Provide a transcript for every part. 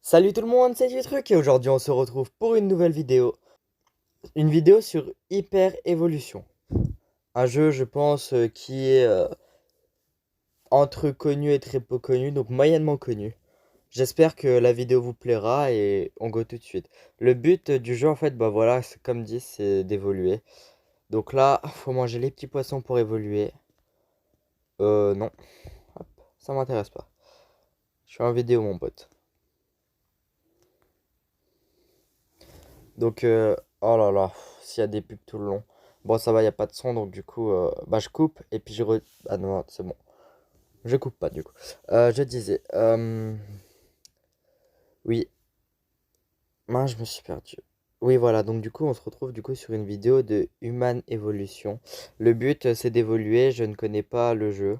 Salut tout le monde, c'est Truc et aujourd'hui on se retrouve pour une nouvelle vidéo. Une vidéo sur Hyper Evolution. Un jeu je pense qui est entre connu et très peu connu, donc moyennement connu. J'espère que la vidéo vous plaira et on go tout de suite. Le but du jeu en fait, bah voilà, comme dit, c'est d'évoluer. Donc là, faut manger les petits poissons pour évoluer. Non, hop, ça m'intéresse pas. Je suis en vidéo mon pote. Donc, oh là là, s'il y a des pubs tout le long. Bon, ça va, il n'y a pas de son, donc du coup, bah, je coupe et puis Ah non, c'est bon. Je coupe pas, du coup. Je disais, oui, mince, je me suis perdu. Oui, voilà, donc du coup, on se retrouve du coup sur une vidéo de Human Evolution. Le but, c'est d'évoluer, je ne connais pas le jeu.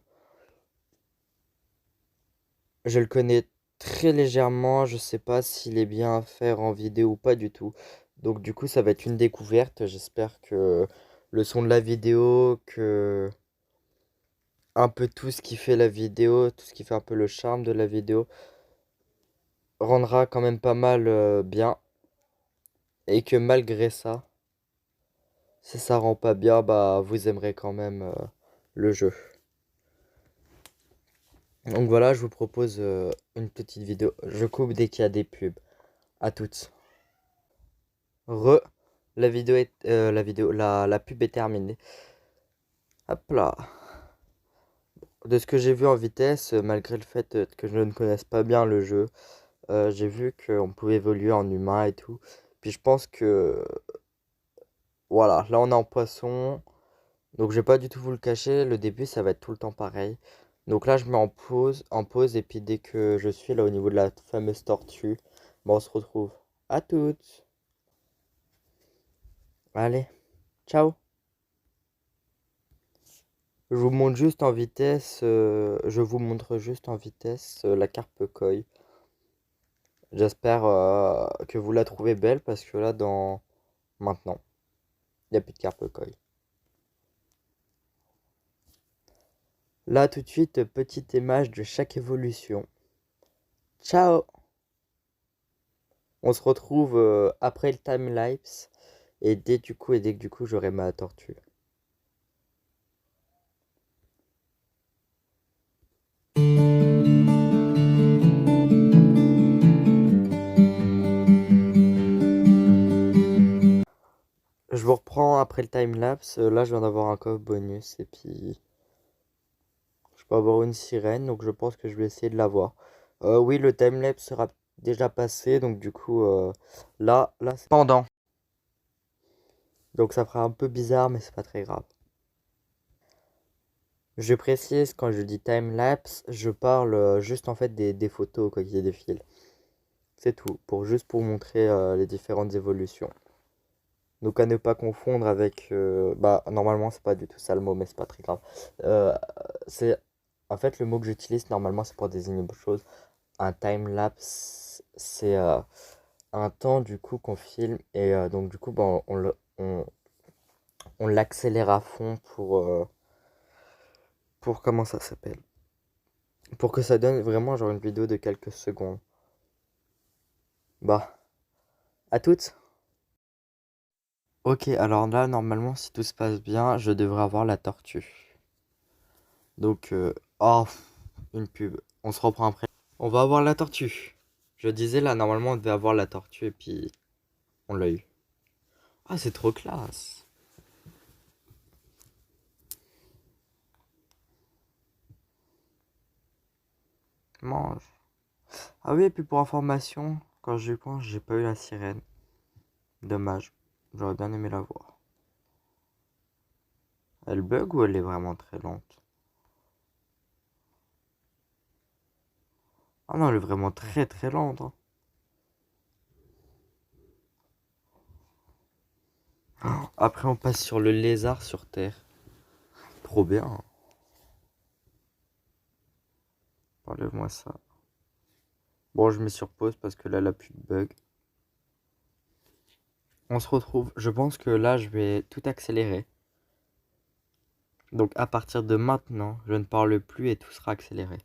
Je le connais très légèrement, je sais pas s'il est bien à faire en vidéo ou pas du tout. Donc du coup, ça va être une découverte. J'espère que le son de la vidéo, que un peu tout ce qui fait la vidéo, tout ce qui fait un peu le charme de la vidéo, rendra quand même pas mal bien. Et que malgré ça, si ça rend pas bien, bah vous aimerez quand même le jeu. Donc voilà, je vous propose une petite vidéo. Je coupe dès qu'il y a des pubs. À toutes. Re, la pub est terminée. Hop là. De ce que j'ai vu en vitesse, malgré le fait que je ne connaisse pas bien le jeu, j'ai vu qu'on pouvait évoluer en humain et tout. Puis je pense que, voilà, là on est en poisson. Donc je vais pas du tout vous le cacher, le début ça va être tout le temps pareil. Donc là je mets en pause et puis dès que je suis là au niveau de la fameuse tortue, bon, on se retrouve. À toutes. Allez, ciao. Je vous montre juste en vitesse la carpe koi. J'espère que vous la trouvez belle parce que là, maintenant, il n'y a plus de carpe koi. Là, tout de suite, petite image de chaque évolution. Ciao! On se retrouve après le time-lapse et dès que du coup j'aurai ma tortue. Je vous reprends après le time-lapse. Là, je viens d'avoir un coffre bonus et puis je peux avoir une sirène, donc je pense que je vais essayer de l'avoir. Oui, le timelapse sera déjà passé, donc du coup, là, c'est pendant. Donc ça fera un peu bizarre, mais c'est pas très grave. Je précise, quand je dis timelapse, je parle juste en fait des photos quoi, qui défilent. C'est tout, juste pour montrer les différentes évolutions. Donc à ne pas confondre avec... bah normalement c'est pas du tout ça le mot, mais c'est pas très grave. Euh, c'est... En fait le mot que j'utilise normalement c'est pour désigner autre chose. Un time-lapse, c'est un temps du coup qu'on filme et donc du coup bah, on l'accélère à fond pour comment ça s'appelle? Pour que ça donne vraiment genre une vidéo de quelques secondes. Bah, à toutes. Ok, alors là normalement si tout se passe bien, je devrais avoir la tortue. Donc, oh, une pub. On se reprend après. On va avoir la tortue. Je disais là normalement on devait avoir la tortue et puis on l'a eu. Ah, c'est trop classe. Mange. Ah oui, et puis pour information, quand j'y pense, j'ai pas eu la sirène. Dommage. J'aurais bien aimé la voir. Elle bug ou elle est vraiment très lente? Ah non, elle est vraiment très très lente, hein. Oh, après, on passe sur le lézard sur Terre. Trop bien. Enlève-moi ça. Bon, je mets sur pause parce que là, la pub bug. On se retrouve. Je pense que là, je vais tout accélérer. Donc, à partir de maintenant, je ne parle plus et tout sera accéléré.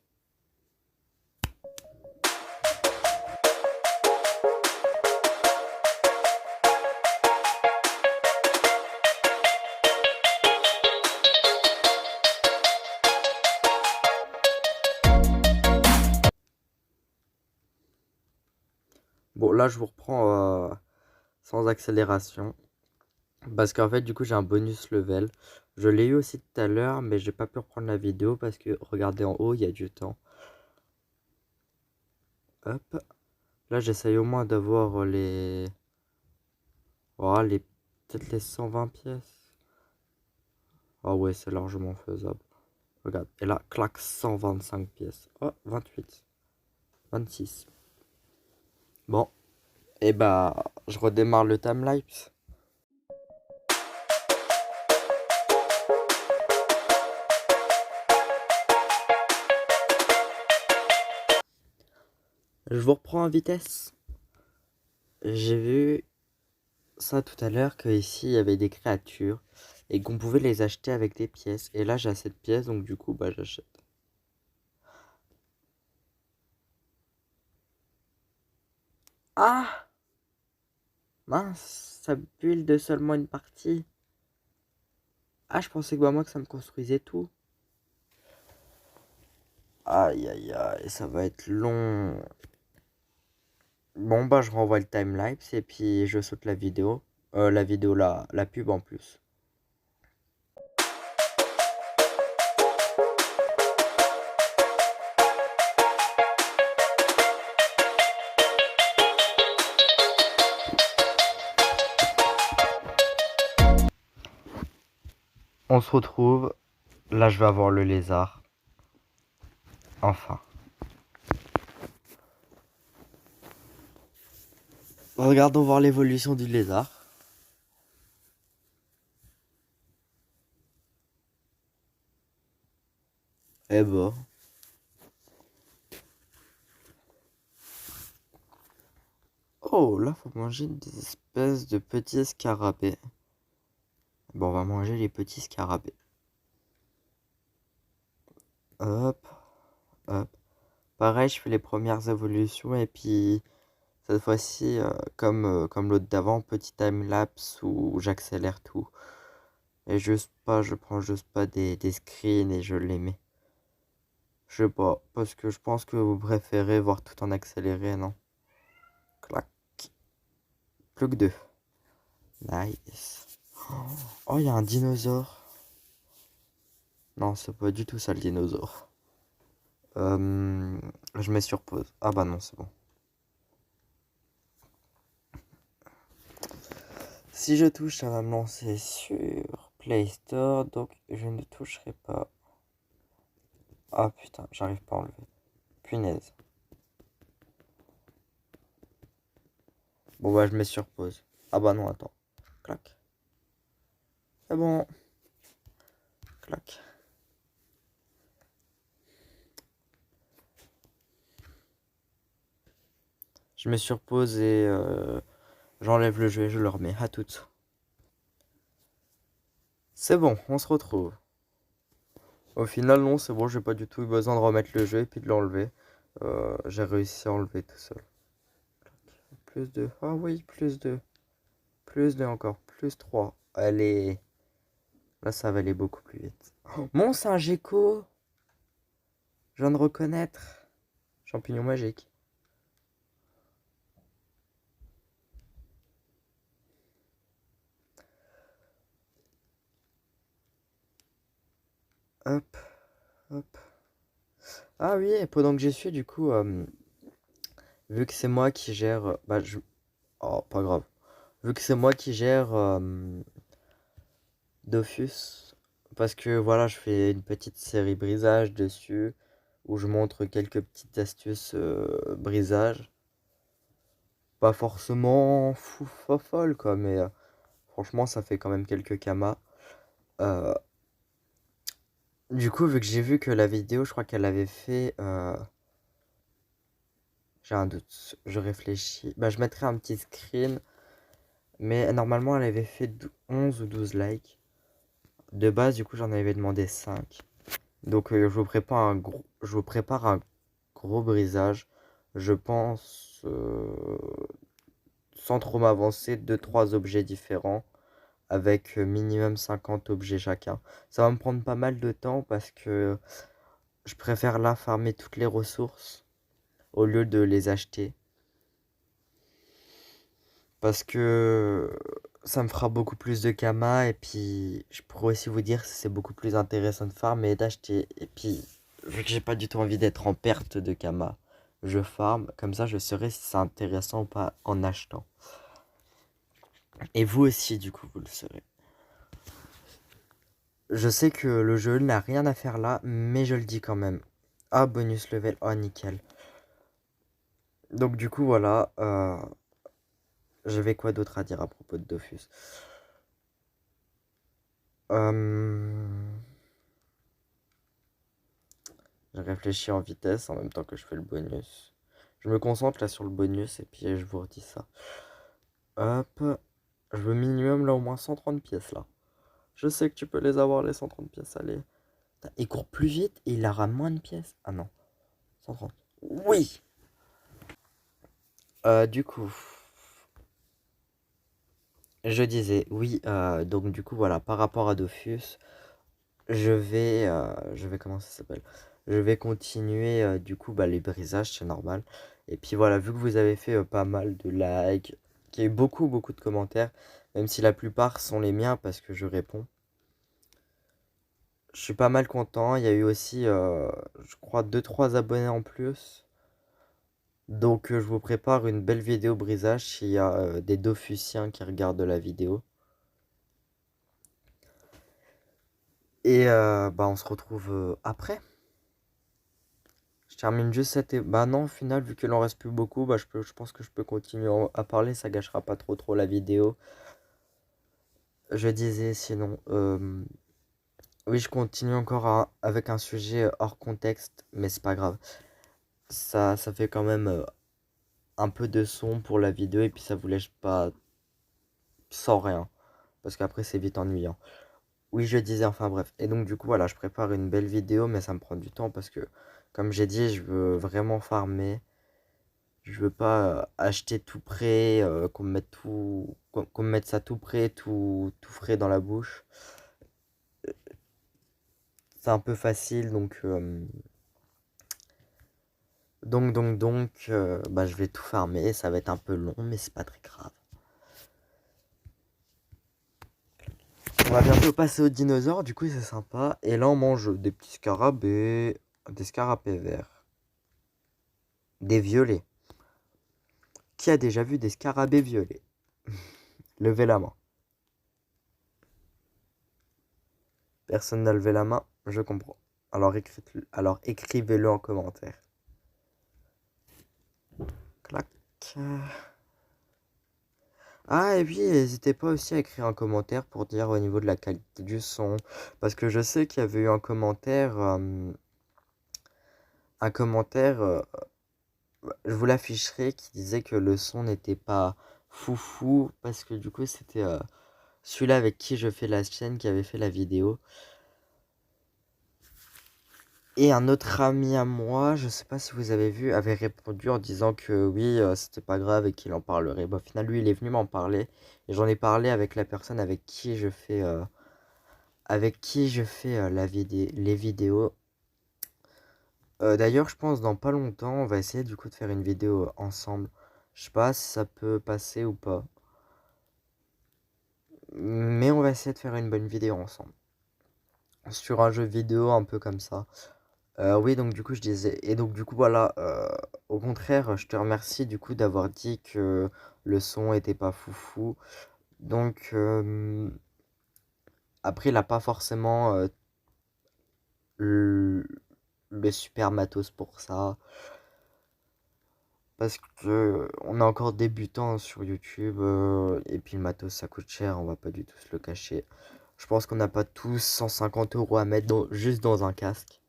Bon, là, je vous reprends sans accélération. Parce qu'en fait, du coup, j'ai un bonus level. Je l'ai eu aussi tout à l'heure, mais j'ai pas pu reprendre la vidéo parce que, regardez en haut, il y a du temps. Hop. Là, j'essaye au moins d'avoir les... Oh, peut-être les 120 pièces. Ah ouais, c'est largement faisable. Regarde, et là, claque 125 pièces. Oh, 28. 26. Bon, et bah, je redémarre le timelapse. Je vous reprends en vitesse. J'ai vu ça tout à l'heure que ici il y avait des créatures et qu'on pouvait les acheter avec des pièces. Et là, j'ai assez de pièces, donc du coup, bah, j'achète. Ah! Mince, ça build de seulement une partie. Ah, je pensais que bah, moi que ça me construisait tout. Aïe aïe aïe, ça va être long. Bon bah je renvoie le timelapse et puis je saute la vidéo. La pub en plus. On se retrouve. Là je vais avoir le lézard. Enfin. Regardons voir l'évolution du lézard. Eh bah. Oh là faut manger des espèces de petits scarabées. Bon on va manger les petits scarabées. Hop. Hop. Pareil je fais les premières évolutions et puis cette fois-ci comme l'autre d'avant, petit timelapse où j'accélère tout. Et je prends juste pas des screens et je les mets. Je sais pas, parce que je pense que vous préférez voir tout en accéléré, non? Clac. Plus que deux. Nice. Oh, il y a un dinosaure. Non, c'est pas du tout ça le dinosaure. Je mets sur pause. Ah bah non, c'est bon. Si je touche, ça va me lancer sur Play Store, donc je ne toucherai pas. Ah putain, j'arrive pas à enlever. Punaise. Bon bah je mets sur pause. Ah bah non, attends. Clac. C'est bon. Clac. Je mets sur pause et j'enlève le jeu et je le remets. À toutes. C'est bon, on se retrouve. Au final, non, c'est bon, j'ai pas du tout eu besoin de remettre le jeu et puis de l'enlever. J'ai réussi à enlever tout seul. Plus 2. Ah oui, plus 2. Plus 2 encore. Plus 3. Allez. Là, ça va aller beaucoup plus vite. Oh, mon c'est un gecko. Je viens de reconnaître. Champignon magique. Hop, hop. Ah oui, et pendant que j'y suis, du coup, vu que c'est moi qui gère... Bah, je... Oh, pas grave. Vu que c'est moi qui gère Dofus, parce que voilà, je fais une petite série brisage dessus, où je montre quelques petites astuces brisage. Pas forcément fou folle quoi, mais franchement, ça fait quand même quelques kamas. Euh, du coup, vu que j'ai vu que la vidéo, je crois qu'elle avait fait... j'ai un doute, je réfléchis. Bah, je mettrai un petit screen, mais normalement, elle avait fait 11 ou 12 likes. De base, du coup, j'en avais demandé 5. Donc, je vous prépare un gros brisage. Je pense, sans trop m'avancer, deux trois objets différents avec minimum 50 objets chacun. Ça va me prendre pas mal de temps parce que je préfère là farmer toutes les ressources au lieu de les acheter. parce que ça me fera beaucoup plus de kama et puis je pourrais aussi vous dire si c'est beaucoup plus intéressant de farm et d'acheter. Et puis, vu que j'ai pas du tout envie d'être en perte de kama, je farm, comme ça je saurai si c'est intéressant ou pas en achetant. Et vous aussi, du coup, vous le saurez. Je sais que le jeu n'a rien à faire là, mais je le dis quand même. Ah, bonus level, oh nickel. Donc du coup, voilà, j'avais quoi d'autre à dire à propos de Dofus? Je réfléchis en vitesse en même temps que je fais le bonus. Je me concentre là sur le bonus et puis je vous redis ça. Hop, je veux minimum là au moins 130 pièces là. Je sais que tu peux les avoir les 130 pièces, allez. Il court plus vite et il aura moins de pièces. Ah non, 130. Oui. Du coup, je disais oui. Donc du coup voilà, par rapport à Dofus, je vais comment ça s'appelle? Je vais continuer du coup bah, les brisages, c'est normal. Et puis voilà, vu que vous avez fait pas mal de likes, qu'il y a eu beaucoup de commentaires, même si la plupart sont les miens parce que je réponds. Je suis pas mal content. Il y a eu aussi, je crois, 2-3 abonnés en plus. Donc je vous prépare une belle vidéo brisage s'il y a des Dofusiens qui regardent la vidéo. Et bah on se retrouve après. Je termine juste cette... Bah non, au final, vu qu'il en reste plus beaucoup, bah je pense que je peux continuer à parler, ça gâchera pas trop la vidéo. Je disais sinon, oui, je continue encore avec un sujet hors contexte, mais c'est pas grave. Ça fait quand même un peu de son pour la vidéo et puis ça vous laisse pas sans rien, parce qu'après c'est vite ennuyant. Oui, je disais, enfin bref. Et donc du coup, voilà, je prépare une belle vidéo, mais ça me prend du temps parce que, comme j'ai dit, je veux vraiment farmer. Je veux pas acheter tout prêt, qu'on me mette ça tout prêt, tout frais dans la bouche. C'est un peu facile, donc, bah, je vais tout farmer. Ça va être un peu long, mais c'est pas très grave. On va bientôt passer aux dinosaures, du coup c'est sympa. Et là on mange des petits scarabées, des scarabées verts, des violets. Qui a déjà vu des scarabées violets? Levez la main. Personne n'a levé la main, je comprends. Alors écrivez-le en commentaire. Clac. Ah, et puis n'hésitez pas aussi à écrire un commentaire pour dire au niveau de la qualité du son. Parce que je sais qu'il y avait eu un commentaire, je vous l'afficherai, qui disait que le son n'était pas foufou. Parce que du coup, c'était celui-là avec qui je fais la chaîne qui avait fait la vidéo. Et un autre ami à moi, je sais pas si vous avez vu, avait répondu en disant que oui, c'était pas grave et qu'il en parlerait. Bon, au final, lui, il est venu m'en parler. Et j'en ai parlé avec la personne avec qui je fais les vidéos. D'ailleurs, je pense dans pas longtemps, on va essayer du coup de faire une vidéo ensemble. Je sais pas si ça peut passer ou pas. Mais on va essayer de faire une bonne vidéo ensemble. Sur un jeu vidéo un peu comme ça. Oui, donc du coup, je disais. Et donc, du coup, voilà. Au contraire, je te remercie du coup d'avoir dit que le son était pas foufou. Donc, après, il a pas forcément le, le super matos pour ça. Parce que on est encore débutant sur YouTube. Et puis, le matos, ça coûte cher. On va pas du tout se le cacher. Je pense qu'on n'a pas tous 150 € à mettre juste dans un casque.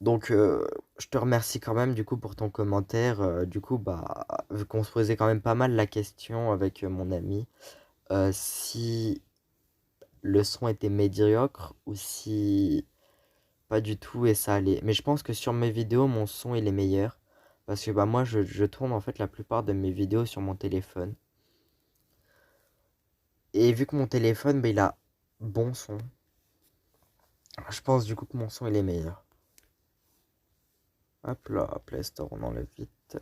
Donc, je te remercie quand même du coup pour ton commentaire. Du coup, bah, vu qu'on se posait quand même pas mal la question avec mon ami, si le son était médiocre ou si pas du tout et ça allait. Mais je pense que sur mes vidéos, mon son il est meilleur. Parce que bah, moi, je tourne en fait la plupart de mes vidéos sur mon téléphone. Et vu que mon téléphone, bah, il a bon son, je pense du coup que mon son il est meilleur. Hop là, Play Store, on enlève vite.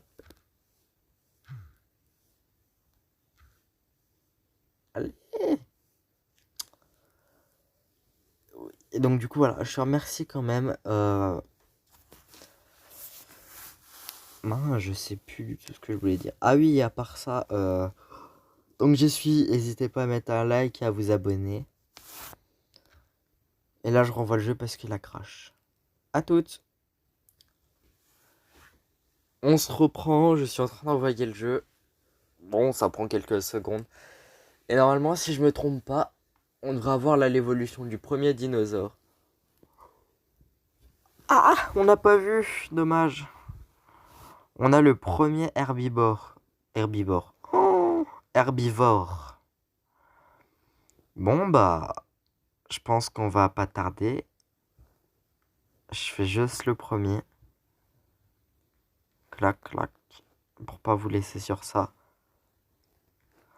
Et donc du coup voilà, je te remercie quand même. Je sais plus du tout ce que je voulais dire. Ah oui, à part ça, donc j'y suis, n'hésitez pas à mettre un like et à vous abonner. Et là je renvoie le jeu parce qu'il a crash. À toutes. On se reprend, je suis en train d'envoyer le jeu. Bon, ça prend quelques secondes. Et normalement, si je me trompe pas, on devrait avoir là l'évolution du premier dinosaure. Ah, on n'a pas vu, dommage. On a le premier herbivore. Herbivore. Oh, herbivore. Bon, bah, je pense qu'on va pas tarder. Je fais juste le premier. Clac, clac. Pour pas vous laisser sur ça.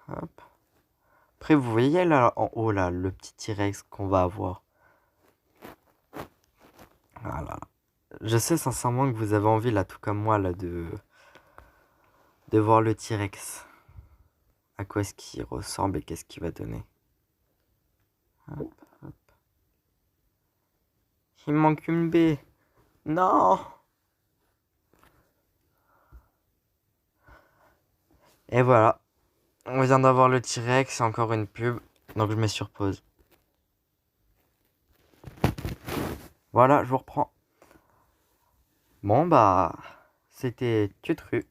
Hop. Après, vous voyez là en haut, là, le petit T-Rex qu'on va avoir. Voilà. Je sais sincèrement que vous avez envie, là, tout comme moi, là, de voir le T-Rex. À quoi est-ce qu'il ressemble et qu'est-ce qu'il va donner. Hop, hop. Il me manque une baie. Non! Et voilà. On vient d'avoir le T-Rex, c'est encore une pub. Donc je mets sur pause. Voilà, je vous reprends. Bon bah, c'était Tutru.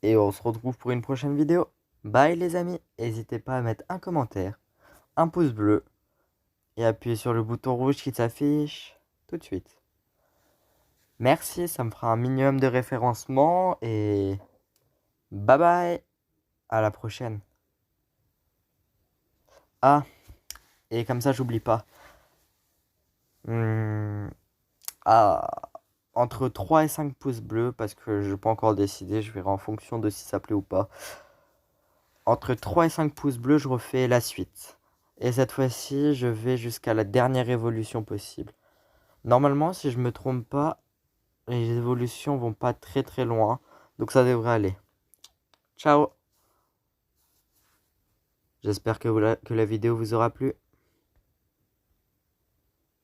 Et on se retrouve pour une prochaine vidéo. Bye les amis. N'hésitez pas à mettre un commentaire, un pouce bleu. Et appuyer sur le bouton rouge qui s'affiche tout de suite. Merci, ça me fera un minimum de référencement. Et bye bye. À la prochaine. Ah, et comme ça j'oublie pas. Ah, entre 3 et 5 pouces bleus, parce que je n'ai pas encore décidé, je verrai en fonction de si ça plaît ou pas. Entre 3 et 5 pouces bleus, je refais la suite. Et cette fois-ci, je vais jusqu'à la dernière évolution possible. Normalement, si je me trompe pas, les évolutions vont pas très très loin. Donc ça devrait aller. Ciao! J'espère que la vidéo vous aura plu.